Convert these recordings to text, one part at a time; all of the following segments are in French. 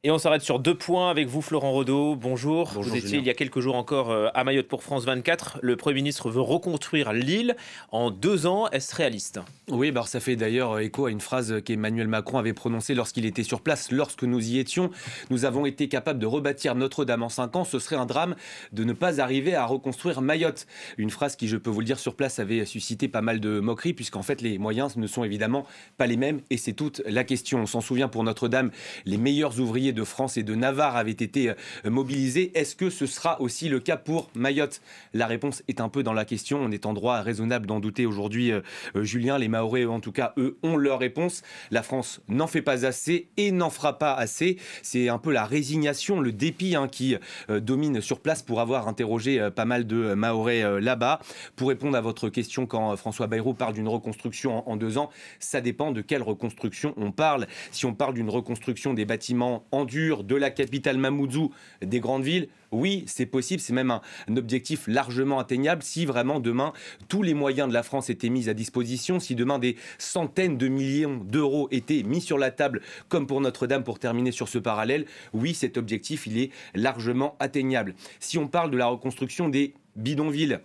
Et on s'arrête sur 2 points avec vous, Florent Redeau. Bonjour. Bonjour, Vous étiez Julien. il y a quelques jours encore à Mayotte pour France 24. Le Premier ministre veut reconstruire l'île en 2 ans. Est-ce réaliste? Oui, bah alors ça fait d'ailleurs écho à une phrase qu'Emmanuel Macron avait prononcée lorsqu'il était sur place. Lorsque nous y étions, nous avons été capables de rebâtir Notre-Dame en 5 ans. Ce serait un drame de ne pas arriver à reconstruire Mayotte. Une phrase qui, je peux vous le dire, sur place avait suscité pas mal de moqueries, puisqu'en fait les moyens ne sont évidemment pas les mêmes. Et c'est toute la question. On s'en souvient, pour Notre-Dame, les meilleurs ouvriers de France et de Navarre avaient été mobilisés. Est-ce que ce sera aussi le cas pour Mayotte? La réponse est un peu dans la question. On est en droit raisonnable d'en douter aujourd'hui, Julien. Les Mahorais, en tout cas, eux, ont leur réponse. La France n'en fait pas assez et n'en fera pas assez. C'est un peu la résignation, le dépit qui domine sur place, pour avoir interrogé pas mal de Mahorais là-bas. Pour répondre à votre question, quand François Bayrou parle d'une reconstruction en 2 ans, ça dépend de quelle reconstruction on parle. Si on parle d'une reconstruction des bâtiments en dur, de la capitale Mamoudzou, des grandes villes, oui, c'est possible, c'est même un objectif largement atteignable si vraiment demain tous les moyens de la France étaient mis à disposition, si demain des centaines de millions d'euros étaient mis sur la table, comme pour Notre-Dame, pour terminer sur ce parallèle. Oui, cet objectif, il est largement atteignable. Si on parle de la reconstruction des bidonvilles,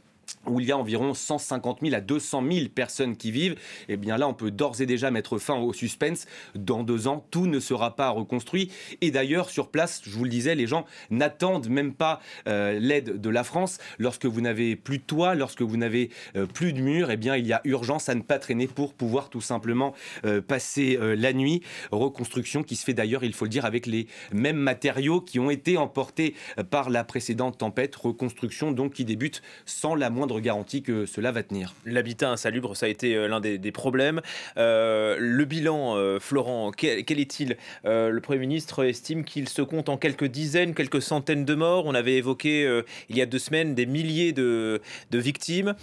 où il y a environ 150 000 à 200 000 personnes qui vivent, eh bien là, on peut d'ores et déjà mettre fin au suspense. Dans 2 ans, tout ne sera pas reconstruit. Et d'ailleurs, sur place, je vous le disais, les gens n'attendent même pas l'aide de la France. Lorsque vous n'avez plus de toit, lorsque vous n'avez plus de murs, eh bien, il y a urgence à ne pas traîner pour pouvoir tout simplement passer la nuit. Reconstruction qui se fait d'ailleurs, il faut le dire, avec les mêmes matériaux qui ont été emportés par la précédente tempête. Reconstruction donc qui débute sans la moindre garantie que cela va tenir. L'habitat insalubre, ça a été l'un des problèmes. Le bilan, Florent, quel est-il? Le Premier ministre estime qu'il se compte en quelques dizaines, quelques centaines de morts. On avait évoqué il y a 2 semaines des milliers de victimes.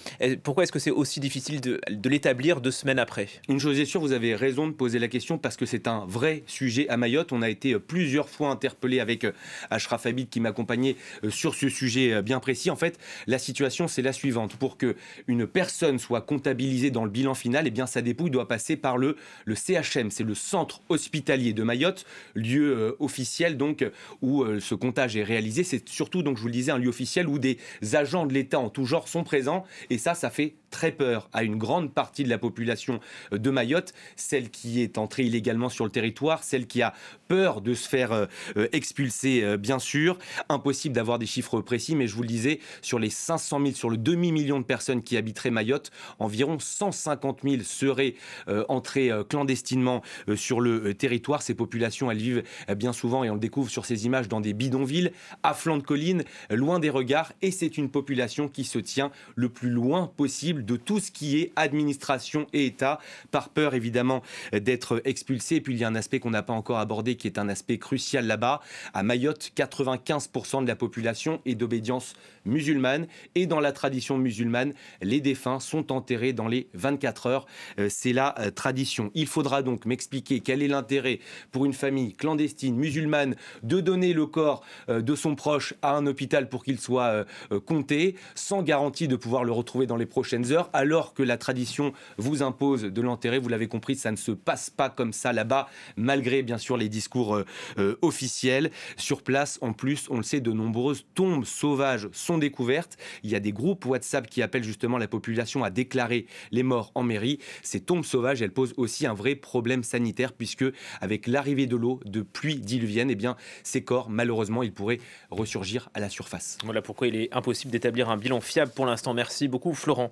Pourquoi est-ce que c'est aussi difficile de l'établir 2 semaines après? Une chose est sûre, vous avez raison de poser la question, parce que c'est un vrai sujet à Mayotte. On a été plusieurs fois interpellé avec Achraf Habib qui m'accompagnait sur ce sujet bien précis. En fait, la situation, c'est la suivante. Pour qu'une personne soit comptabilisée dans le bilan final, eh bien, sa dépouille doit passer par le CHM, c'est le centre hospitalier de Mayotte, lieu officiel donc où ce comptage est réalisé. C'est surtout, donc je vous le disais, un lieu officiel où des agents de l'État en tout genre sont présents, et ça fait très peur à une grande partie de la population de Mayotte, celle qui est entrée illégalement sur le territoire, celle qui a peur de se faire expulser, bien sûr. Impossible d'avoir des chiffres précis, mais je vous le disais, sur les 500 000, sur le demi-million de personnes qui habiteraient Mayotte, environ 150 000 seraient entrées clandestinement sur le territoire. Ces populations, elles vivent bien souvent, et on le découvre sur ces images, dans des bidonvilles, à flanc de colline, loin des regards, et c'est une population qui se tient le plus loin possible de tout ce qui est administration et État, par peur évidemment d'être expulsé. Et puis il y a un aspect qu'on n'a pas encore abordé, qui est un aspect crucial là-bas. À Mayotte, 95% de la population est d'obédience musulmane, et dans la tradition musulmane, les défunts sont enterrés dans les 24 heures. C'est la tradition. Il faudra donc m'expliquer quel est l'intérêt pour une famille clandestine musulmane de donner le corps de son proche à un hôpital pour qu'il soit compté, sans garantie de pouvoir le retrouver dans les prochaines heures, alors que la tradition vous impose de l'enterrer. Vous l'avez compris, ça ne se passe pas comme ça là-bas, malgré bien sûr les discours officiels. Sur place, en plus, on le sait, de nombreuses tombes sauvages sont découvertes. Il y a des groupes WhatsApp qui appellent justement la population à déclarer les morts en mairie. Ces tombes sauvages, elles posent aussi un vrai problème sanitaire, puisque avec l'arrivée de l'eau, de pluies diluviennes, eh bien, ces corps, malheureusement, ils pourraient ressurgir à la surface. Voilà pourquoi il est impossible d'établir un bilan fiable pour l'instant. Merci beaucoup, Florent.